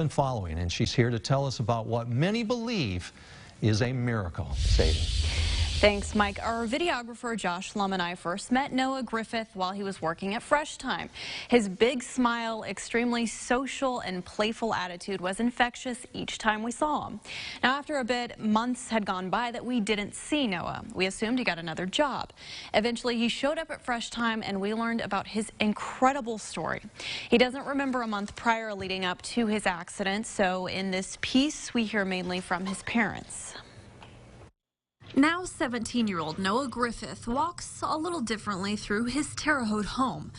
Been following, and she's here to tell us about what many believe is a miracle. Sadie. Thanks, Mike. Our videographer Josh Lum and I first met Noah Griffith while he was working at Fresh Time. His big smile, extremely social and playful attitude was infectious each time we saw him. Now, after a bit, months had gone by that we didn't see Noah. We assumed he got another job. Eventually, he showed up at Fresh Time and we learned about his incredible story. He doesn't remember a month prior leading up to his accident, so in this piece, we hear mainly from his parents. Now 17-year-old Noah Griffith walks a little differently through his Terre Haute home,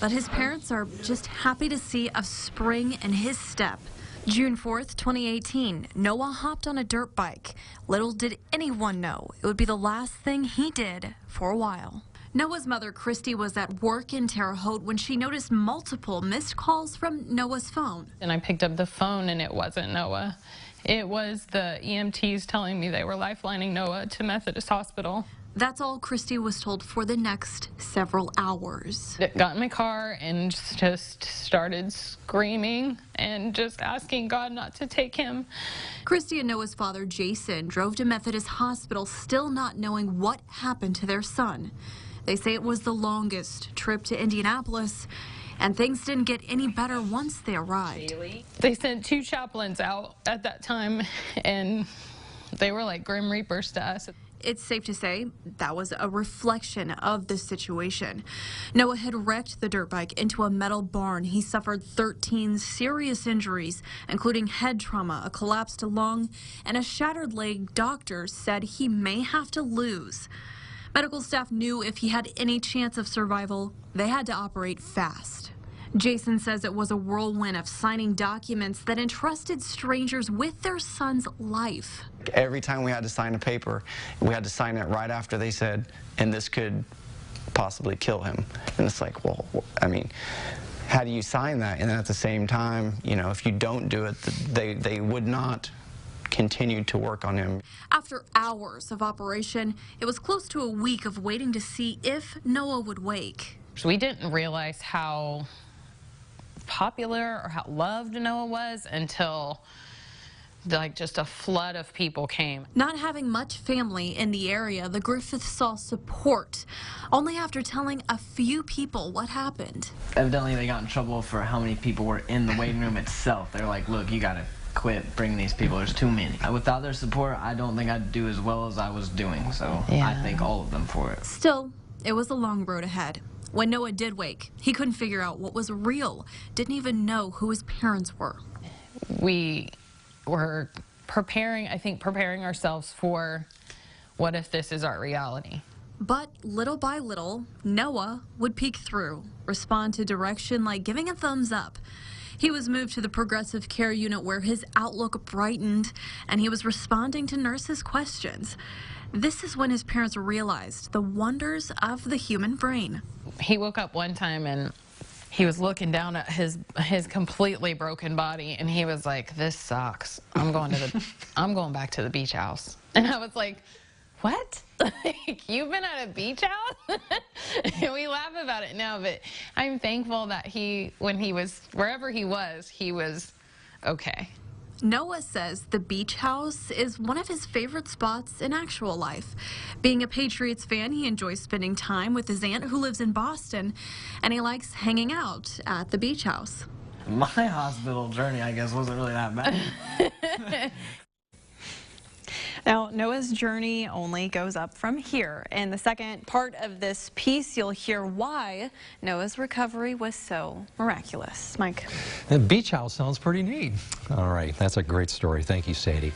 but his parents are just happy to see a spring in his step. June 4th, 2018, Noah hopped on a dirt bike. Little did anyone know it would be the last thing he did for a while. Noah's mother, Christy, was at work in Terre Haute when she noticed multiple missed calls from Noah's phone. And I picked up the phone and it wasn't Noah. It was the EMTs telling me they were lifelining Noah to Methodist Hospital. That's all Christy was told for the next several hours. I got in my car and just started screaming and just asking God not to take him. Christy and Noah's father, Jason, drove to Methodist Hospital still not knowing what happened to their son. They say it was the longest trip to Indianapolis, and things didn't get any better once they arrived. They sent 2 chaplains out at that time, and they were like Grim Reapers to us. It's safe to say that was a reflection of the situation. Noah had wrecked the dirt bike into a metal barn. He suffered 13 serious injuries, including head trauma, a collapsed lung, and a shattered leg. Doctors said he may have to lose. Medical staff knew if he had any chance of survival, they had to operate fast. Jason says it was a whirlwind of signing documents that entrusted strangers with their son's life. Every time we had to sign a paper, we had to sign it right after they said, and this could possibly kill him. And it's like, well, I mean, how do you sign that? And then at the same time, you know, if you don't do it, they would not continue to work on him. After hours of operation, it was close to a week of waiting to see if Noah would wake. We didn't realize how popular or how loved Noah was until like just a flood of people came. Not having much family in the area, the Griffiths saw support only after telling a few people what happened. Evidently they got in trouble for how many people were in the waiting room itself. They're like, look, you gotta quit bringing these people, there's too many. Without their support, I don't think I'd do as well as I was doing, so yeah. I thank all of them for it. Still, it was a long road ahead. When Noah did wake, he couldn't figure out what was real, didn't even know who his parents were. We were preparing ourselves for what if this is our reality. But little by little, Noah would peek through, respond to direction like giving a thumbs up. He was moved to the progressive care unit where his outlook brightened and he was responding to nurses' questions. This is when his parents realized the wonders of the human brain. He woke up one time and he was looking down at his completely broken body and he was like, this sucks. I'm going back to the beach house. And I was like, what? Like, you've been at a beach house? We laugh about it now, but I'm thankful that when he was, wherever he was okay. Noah says the beach house is one of his favorite spots in actual life. Being a Patriots fan, he enjoys spending time with his aunt who lives in Boston, and he likes hanging out at the beach house. My hospital journey, I guess, wasn't really that bad. Now, Noah's journey only goes up from here. In the second part of this piece, you'll hear why Noah's recovery was so miraculous. Mike. The beach house sounds pretty neat. All right, that's a great story. Thank you, Sadie.